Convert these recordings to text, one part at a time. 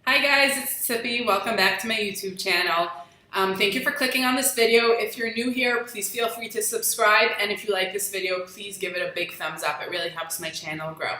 Hi guys, it's Tippy. Welcome back to my YouTube channel. Thank you for clicking on this video. If you're new here, please feel free to subscribe, and if you like this video, please give it a big thumbs up. It really helps my channel grow.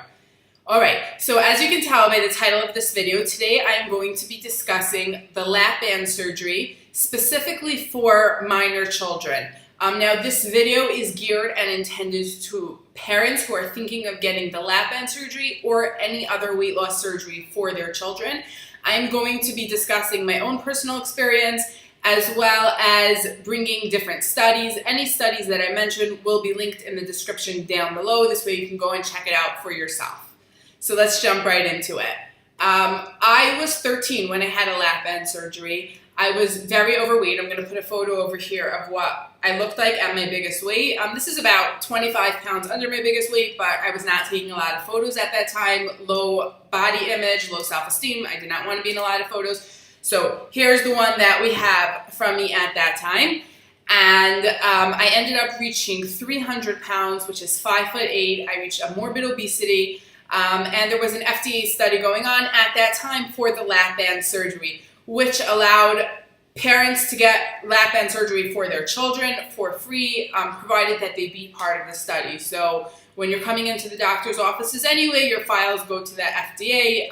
Alright, so as you can tell by the title of this video, today I am going to be discussing the lap band surgery, specifically for minor children. Now this video is geared and intended to parents who are thinking of getting the lap band surgery or any other weight loss surgery for their children. I'm going to be discussing my own personal experience as well as bringing different studies. Any studies that I mentioned will be linked in the description down below. This way you can go and check it out for yourself. So let's jump right into it. I was 13 when I had a lap band surgery. I was very overweight. I'm going to put a photo over here of what I looked like at my biggest weight. This is about 25 pounds under my biggest weight, but I was not taking a lot of photos at that time. Low body image, low self-esteem. I did not want to be in a lot of photos. So here's the one that we have from me at that time. And I ended up reaching 300 pounds, which is 5'8". I reached a morbid obesity. And there was an FDA study going on at that time for the lap band surgery, which allowed parents to get lap band surgery for their children for free, provided that they be part of the study. So when you're coming into the doctor's offices anyway, your files go to the FDA.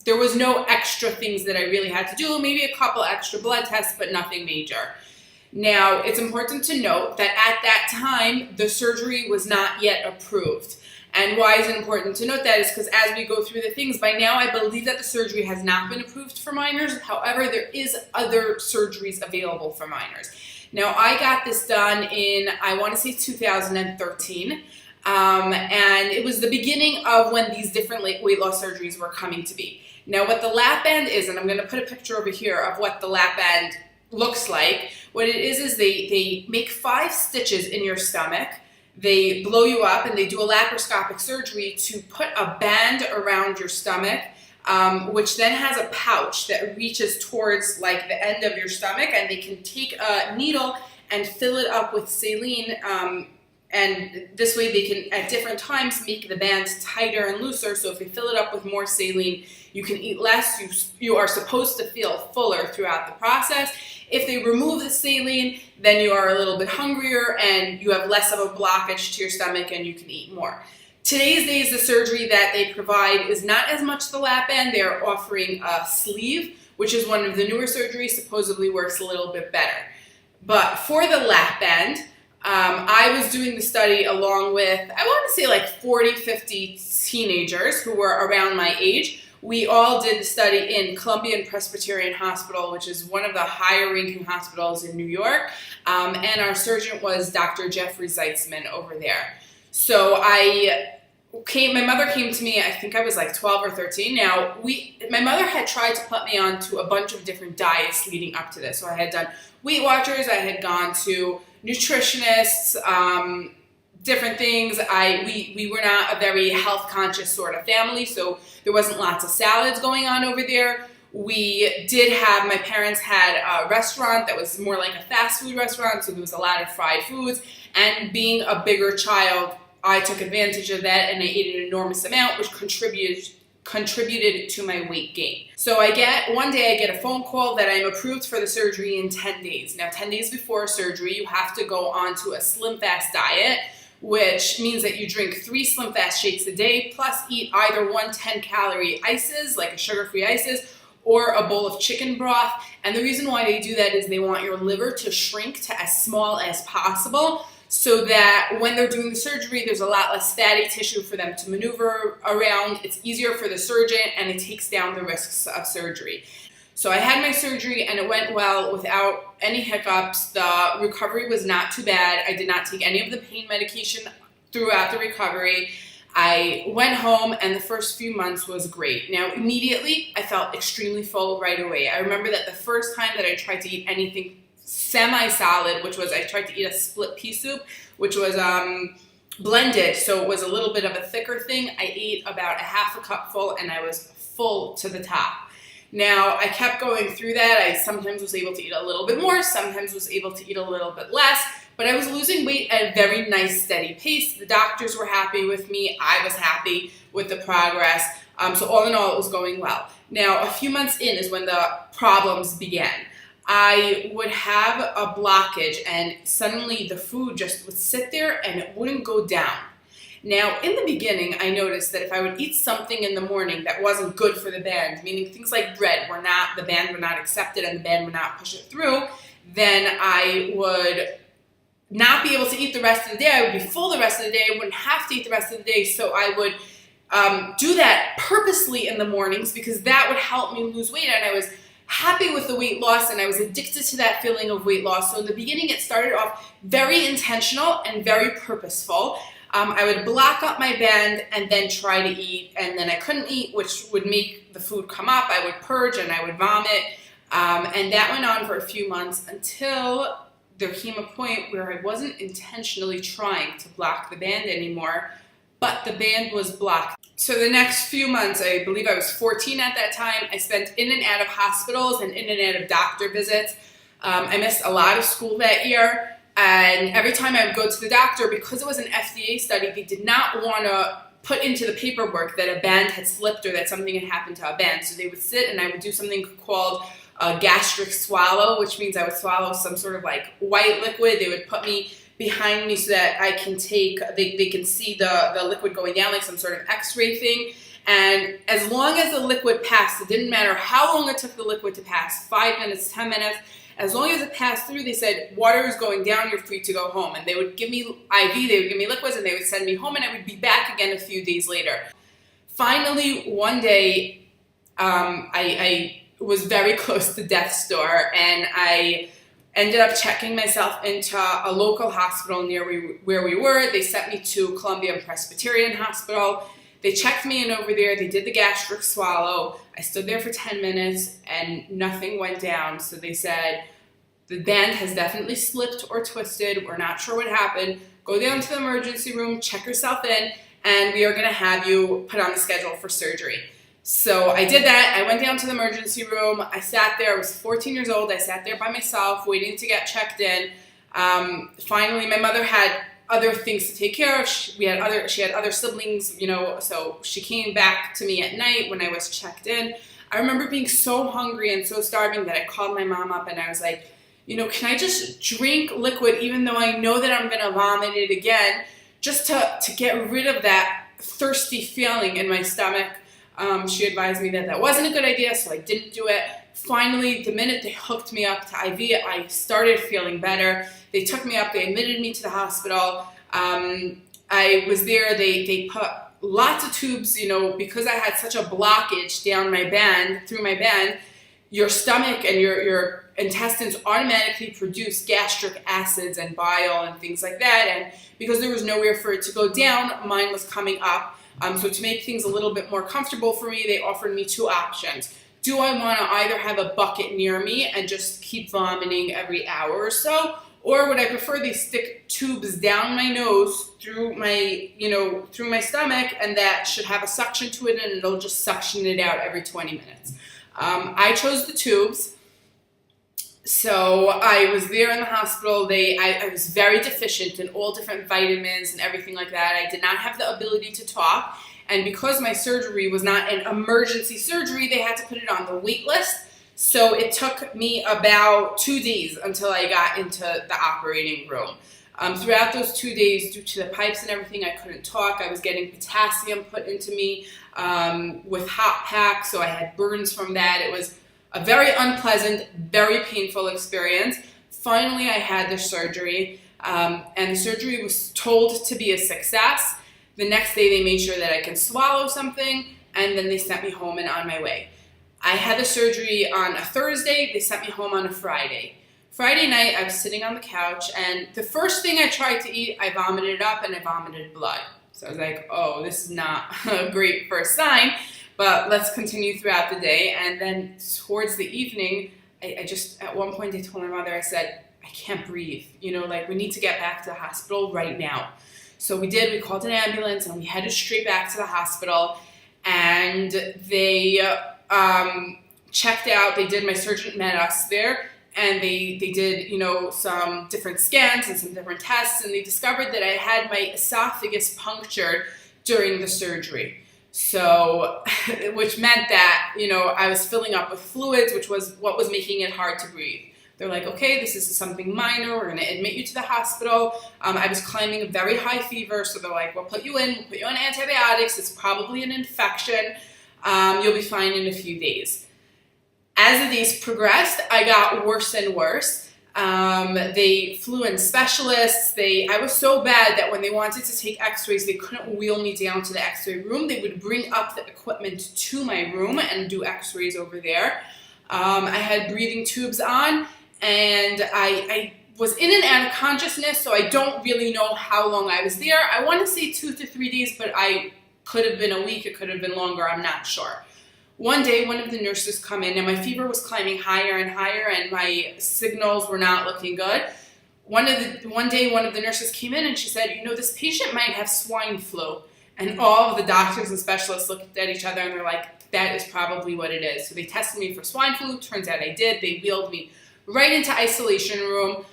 There was no extra things that I really had to do, maybe a couple extra blood tests, but nothing major. Now, it's important to note that at that time, the surgery was not yet approved. And why is it important to note that is because as we go through the things, by now I believe that the surgery has not been approved for minors. However, there is other surgeries available for minors. Now, I got this done in, I want to say 2013. And it was the beginning of when these different weight loss surgeries were coming to be. Now, what the lap band is, and I'm going to put a picture over here of what the lap band looks like. What it is they make 5 stitches in your stomach. They blow you up and they do a laparoscopic surgery to put a band around your stomach, which then has a pouch that reaches towards like the end of your stomach, and they can take a needle and fill it up with saline, and this way they can at different times make the band tighter and looser. So if they fill it up with more saline, you can eat less. You are supposed to feel fuller throughout the process. If they remove the saline, then you are a little bit hungrier and you have less of a blockage to your stomach and you can eat more. Today's days, the surgery that they provide is not as much the lap band. They're offering a sleeve, which is one of the newer surgeries, supposedly works a little bit better. But for the lap band, I was doing the study along with, I want to say like 40, 50 teenagers who were around my age. We all did the study in Columbian Presbyterian Hospital, which is one of the higher ranking hospitals in New York. And our surgeon was Dr. Jeffrey Zeitzman over there. So my mother came to me, I think I was like 12 or 13. Now, my mother had tried to put me onto a bunch of different diets leading up to this. So I had done Weight Watchers, I had gone to nutritionists, different things. We were not a very health conscious sort of family, so there wasn't lots of salads going on over there. My parents had a restaurant that was more like a fast food restaurant, so there was a lot of fried foods, and being a bigger child, I took advantage of that and I ate an enormous amount, which contributed to my weight gain. So one day I get a phone call that I'm approved for the surgery in 10 days. Now, 10 days before surgery, you have to go onto a Slim Fast diet, which means that you drink 3 Slim Fast shakes a day, plus eat either 1 10-calorie ices, like a sugar-free ices, or a bowl of chicken broth. And the reason why they do that is they want your liver to shrink to as small as possible, so that when they're doing the surgery, there's a lot less fatty tissue for them to maneuver around. It's easier for the surgeon, and it takes down the risks of surgery. So I had my surgery and it went well without any hiccups. The recovery was not too bad. I did not take any of the pain medication throughout the recovery. I went home and the first few months was great. Now, immediately, I felt extremely full right away. I remember that the first time that I tried to eat anything semi-solid, which was I tried to eat a split pea soup, which was blended, so it was a little bit of a thicker thing. I ate about a half a cup full and I was full to the top. Now, I kept going through that. I sometimes was able to eat a little bit more, sometimes was able to eat a little bit less, but I was losing weight at a very nice, steady pace. The doctors were happy with me. I was happy with the progress. So all in all, it was going well. Now, a few months in is when the problems began. I would have a blockage and suddenly the food just would sit there and it wouldn't go down. Now, in the beginning, I noticed that if I would eat something in the morning that wasn't good for the band, meaning things like bread the band would not accept it and the band would not push it through, then I would not be able to eat the rest of the day. I would be full the rest of the day. I wouldn't have to eat the rest of the day. So I would do that purposely in the mornings because that would help me lose weight. And I was happy with the weight loss and I was addicted to that feeling of weight loss. So in the beginning, it started off very intentional and very purposeful. I would block up my band and then try to eat, and then I couldn't eat, which would make the food come up. I would purge and I would vomit, and that went on for a few months until there came a point where I wasn't intentionally trying to block the band anymore, but the band was blocked. So the next few months, I believe I was 14 at that time, I spent in and out of hospitals and in and out of doctor visits. I missed a lot of school that year. And every time I would go to the doctor, because it was an FDA study, they did not want to put into the paperwork that a band had slipped or that something had happened to a band. So they would sit and I would do something called a gastric swallow, which means I would swallow some sort of like white liquid. They would put me behind me so that I can take, they can see the liquid going down, like some sort of x-ray thing. And as long as the liquid passed, it didn't matter how long it took the liquid to pass, 5 minutes, 10 minutes, as long as it passed through, they said, water is going down, you're free to go home. And they would give me IV, they would give me liquids, and they would send me home, and I would be back again a few days later. Finally, one day, I was very close to death's door, and I ended up checking myself into a local hospital near where we were. They sent me to Columbia Presbyterian Hospital. They checked me in over there. They did the gastric swallow. I stood there for 10 minutes and nothing went down. So they said, the band has definitely slipped or twisted. We're not sure what happened. Go down to the emergency room, check yourself in, and we are going to have you put on the schedule for surgery. So I did that. I went down to the emergency room. I sat there. I was 14 years old. I sat there by myself waiting to get checked in. Finally, my mother had other things to take care of. She had other siblings, you know, so she came back to me at night when I was checked in. I remember being so hungry and so starving that I called my mom up and I was like, you know, can I just drink liquid even though I know that I'm going to vomit it again, just to get rid of that thirsty feeling in my stomach. She advised me that that wasn't a good idea, so I didn't do it. Finally, the minute they hooked me up to IV, I started feeling better. They took me up, they admitted me to the hospital. I was there, they put lots of tubes, you know, because I had such a blockage down my band, through my band, your stomach and your intestines automatically produce gastric acids and bile and things like that. And because there was nowhere for it to go down, mine was coming up. So to make things a little bit more comfortable for me, they offered me two options. Do I want to either have a bucket near me and just keep vomiting every hour or so? Or would I prefer they stick tubes down my nose through my, through my stomach, and that should have a suction to it and it'll just suction it out every 20 minutes. I chose the tubes. So I was there in the hospital. I was very deficient in all different vitamins and everything like that. I did not have the ability to talk. And because my surgery was not an emergency surgery, they had to put it on the wait list. So it took me about 2 days until I got into the operating room. Throughout those 2 days, due to the pipes and everything, I couldn't talk. I was getting potassium put into me with hot pack, so I had burns from that. It was a very unpleasant, very painful experience. Finally, I had the surgery, and the surgery was told to be a success. The next day, they made sure that I can swallow something, and then they sent me home and on my way. I had the surgery on a Thursday. They sent me home on a Friday. Friday night, I was sitting on the couch, and the first thing I tried to eat, I vomited up, and I vomited blood. So I was like, oh, this is not a great first sign, but let's continue throughout the day. And then towards the evening, I just, at one point, I told my mother, I said, I can't breathe. We need to get back to the hospital right now. So we did. We called an ambulance, and we headed straight back to the hospital, and they checked out. They did, my surgeon met us there, and they did, some different scans and some different tests, and they discovered that I had my esophagus punctured during the surgery. So, which meant that, you know, I was filling up with fluids, which was what was making it hard to breathe. They're like, okay, this is something minor. We're going to admit you to the hospital. I was climbing a very high fever. So they're like, we'll put you in, we'll put you on antibiotics. It's probably an infection. You'll be fine in a few days. As the days progressed, I got worse and worse. They flew in specialists. I was so bad that when they wanted to take x-rays, they couldn't wheel me down to the x-ray room. They would bring up the equipment to my room and do x-rays over there. I had breathing tubes on, and I was in and out of consciousness, so I don't really know how long I was there. I want to say 2 to 3 days, but I could have been a week, it could have been longer, I'm not sure. One day, one of the nurses come in, and my fever was climbing higher and higher, and my signals were not looking good. One day, one of the nurses came in, and she said, you know, this patient might have swine flu. And all of the doctors and specialists looked at each other, and they're like, that is probably what it is. So they tested me for swine flu. Turns out I did. They wheeled me right into isolation room.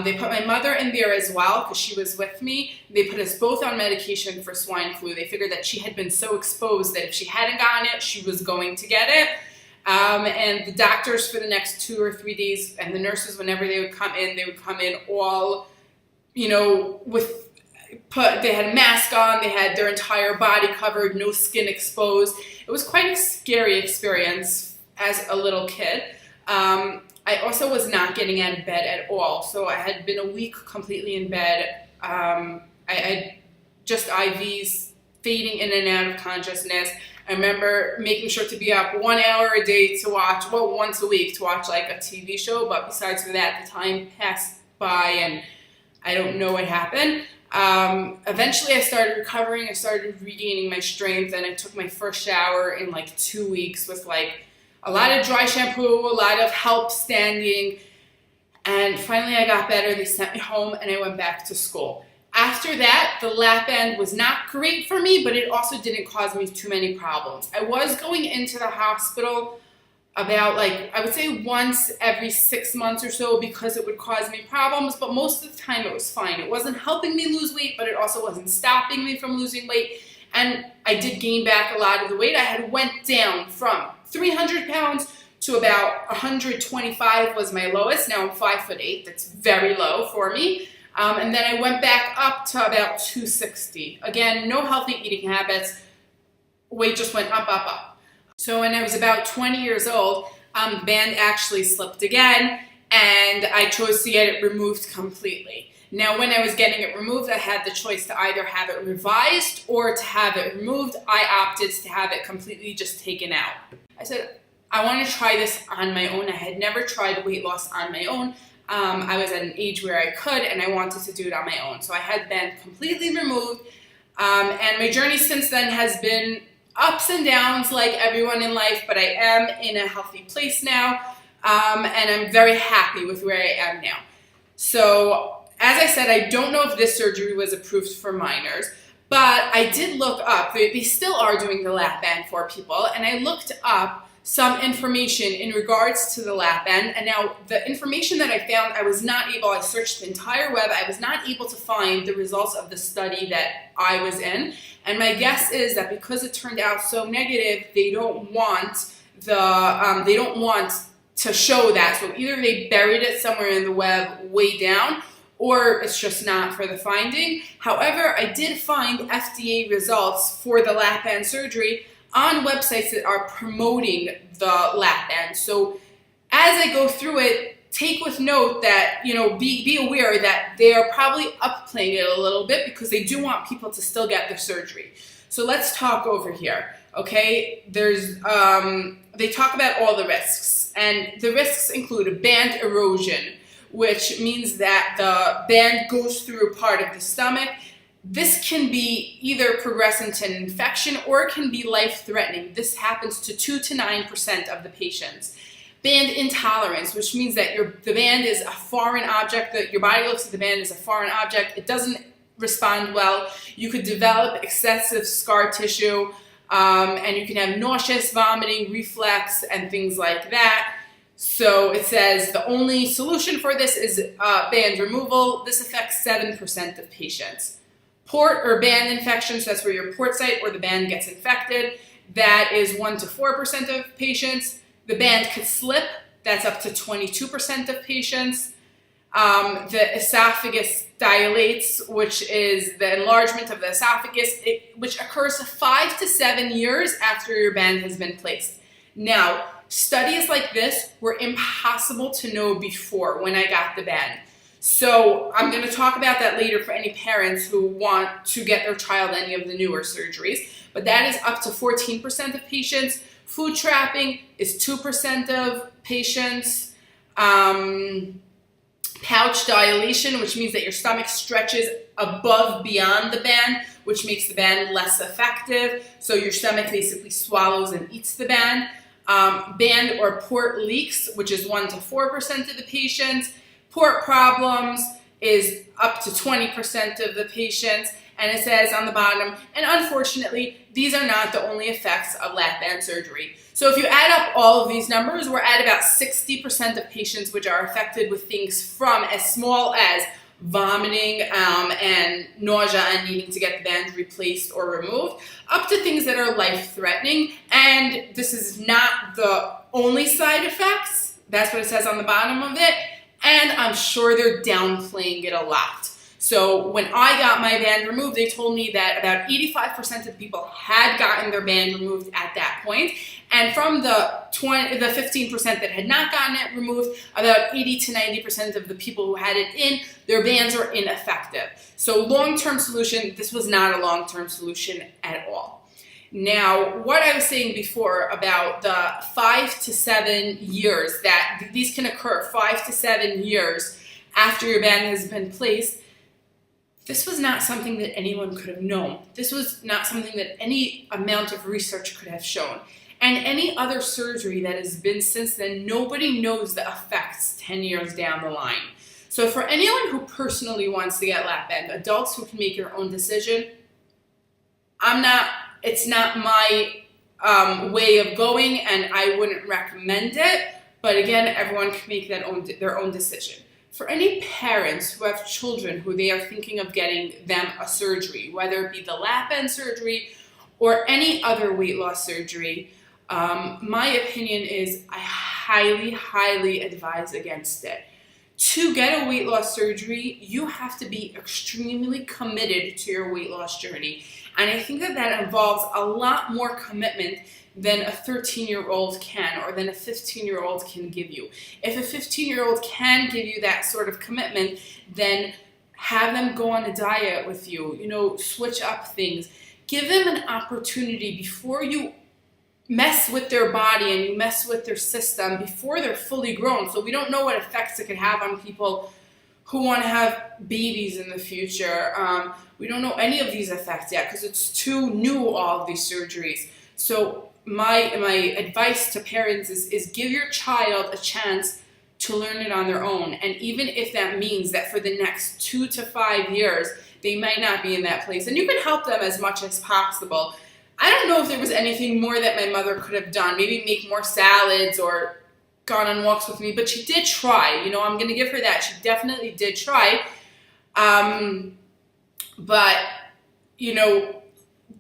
They put my mother in there as well because she was with me. They put us both on medication for swine flu. They figured that she had been so exposed that if she hadn't gotten it, she was going to get it. And the doctors for the next 2 or 3 days, and the nurses, whenever they would come in all, you know, they had a mask on, they had their entire body covered, no skin exposed. It was quite a scary experience as a little kid. I also was not getting out of bed at all. So I had been a week completely in bed. I had just IVs, fading in and out of consciousness. I remember making sure to be up 1 hour a day to watch, well, once a week to watch like a TV show. But besides for that, the time passed by and I don't know what happened. Eventually I started recovering. I started regaining my strength, and I took my first shower in like 2 weeks with like a lot of dry shampoo, a lot of help standing, and finally I got better. They sent me home and I went back to school. After that, the lap band was not great for me, but it also didn't cause me too many problems. I was going into the hospital about I would say once every 6 months or so because it would cause me problems, but most of the time it was fine. It wasn't helping me lose weight, but it also wasn't stopping me from losing weight. And I did gain back a lot of the weight. I had went down from 300 pounds to about 125 was my lowest. Now I'm 5'8". That's very low for me. And then I went back up to about 260. Again, no healthy eating habits. Weight just went up, up, up. So when I was about 20 years old, the band actually slipped again, and I chose to get it removed completely. Now, when I was getting it removed, I had the choice to either have it revised or to have it removed. I opted to have it completely just taken out. I said, I want to try this on my own. I had never tried weight loss on my own. I was at an age where I could, and I wanted to do it on my own. So I had the band completely removed, and my journey since then has been ups and downs like everyone in life, but I am in a healthy place now, and I'm very happy with where I am now. So, as I said, I don't know if this surgery was approved for minors, but I did look up. They still are doing the lap band for people, and I looked up some information in regards to the lap band. And now the information that I found, I searched the entire web, I was not able to find the results of the study that I was in. And my guess is that because it turned out so negative, they don't want to show that. So either they buried it somewhere in the web way down, or it's just not for the finding. However, I did find FDA results for the lap band surgery on websites that are promoting the lap band. So as I go through it, take with note that, be aware that they are probably upplaying it a little bit because they do want people to still get their surgery. So let's talk over here, okay? They talk about all the risks, and the risks include band erosion, which means that the band goes through a part of the stomach. This can be either progress into an infection or it can be life-threatening. This happens to 2 to 9% of the patients. Band intolerance, which means that the band is a foreign object, that your body looks at the band as a foreign object. It doesn't respond well. You could develop excessive scar tissue, and you can have nauseous, vomiting, reflux, and things like that. So it says the only solution for this is band removal. This affects 7% of patients. Port or band infections, that's where your port site or the band gets infected. That is 1 to 4% of patients. The band could slip. That's up to 22% of patients. The esophagus dilates, which is the enlargement of the esophagus, which occurs 5 to 7 years after your band has been placed. Now, studies like this were impossible to know before when I got the band. So I'm going to talk about that later for any parents who want to get their child any of the newer surgeries. But that is up to 14% of patients. Food trapping is 2% of patients. Pouch dilation, which means that your stomach stretches above beyond the band, which makes the band less effective. So your stomach basically swallows and eats the band. Band or port leaks, which is 1 to 4% of the patients. Port problems is up to 20% of the patients. And it says on the bottom, and unfortunately, these are not the only effects of lap band surgery. So if you add up all of these numbers, we're at about 60% of patients which are affected with things from as small as vomiting and nausea and needing to get the band replaced or removed, up to things that are life-threatening. And this is not the only side effects. That's what it says on the bottom of it. And I'm sure they're downplaying it a lot. So when I got my band removed, they told me that about 85% of people had gotten their band removed at that point. And from the 15% that had not gotten it removed, about 80 to 90% of the people who had it in, their bands were ineffective. So long-term solution, this was not a long-term solution at all. Now, what I was saying before about the 5 to 7 years that these can occur, 5 to 7 years after your band has been placed, this was not something that anyone could have known. This was not something that any amount of research could have shown. And any other surgery that has been since then, nobody knows the effects 10 years down the line. So for anyone who personally wants to get lap band, adults who can make your own decision, it's not my way of going, and I wouldn't recommend it. But again, everyone can make their own decision. For any parents who have children who they are thinking of getting them a surgery, whether it be the lap band surgery or any other weight loss surgery, my opinion is I highly, highly advise against it. To get a weight loss surgery, you have to be extremely committed to your weight loss journey. And I think that involves a lot more commitment than a 13-year-old can or than a 15-year-old can give you. If a 15-year-old can give you that sort of commitment, then have them go on a diet with you, switch up things. Give them an opportunity before you mess with their body and you mess with their system before they're fully grown. So we don't know what effects it could have on people who want to have babies in the future. We don't know any of these effects yet because it's too new, all of these surgeries. So my advice to parents is give your child a chance to learn it on their own. And even if that means that for the next 2 to 5 years, they might not be in that place. And you can help them as much as possible. I don't know if there was anything more that my mother could have done. Maybe make more salads or gone on walks with me. But she did try. I'm going to give her that. She definitely did try. But,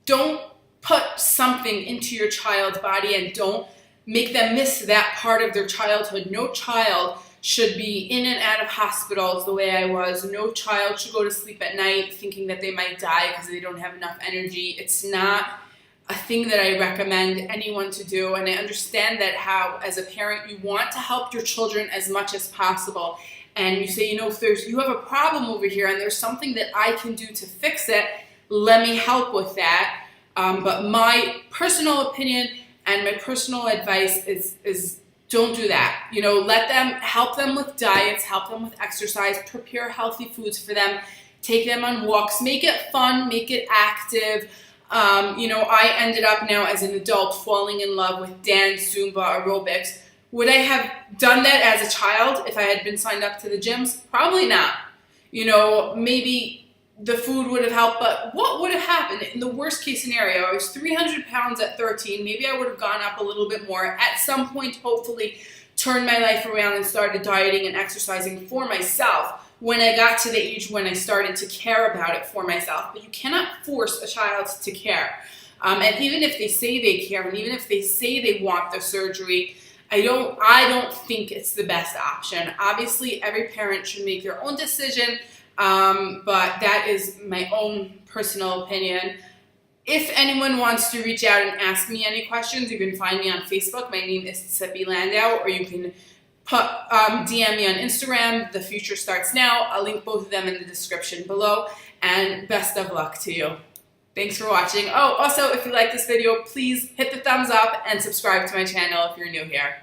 don't put something into your child's body and don't make them miss that part of their childhood. No child should be in and out of hospitals the way I was. No child should go to sleep at night thinking that they might die because they don't have enough energy. It's not a thing that I recommend anyone to do. And I understand that how, as a parent, you want to help your children as much as possible. And you say, if you have a problem over here and there's something that I can do to fix it, let me help with that. But my personal opinion and my personal advice is don't do that. Help them with diets, help them with exercise, prepare healthy foods for them, take them on walks, make it fun, make it active. I ended up now as an adult falling in love with dance, Zumba, aerobics. Would I have done that as a child if I had been signed up to the gyms? Probably not. Maybe the food would have helped, but what would have happened in the worst case scenario? I was 300 pounds at 13. Maybe I would have gone up a little bit more. At some point, hopefully, turned my life around and started dieting and exercising for myself. when I got to the age when I started to care about it for myself. But you cannot force a child to care. And even if they say they care, and even if they say they want the surgery, I don't think it's the best option. Obviously, every parent should make their own decision, but that is my own personal opinion. If anyone wants to reach out and ask me any questions, you can find me on Facebook. My name is Tzippi Landau, or you can DM me on Instagram. The Future Starts Now. I'll link both of them in the description below. And best of luck to you. Thanks for watching. Oh, also, if you like this video, please hit the thumbs up and subscribe to my channel if you're new here.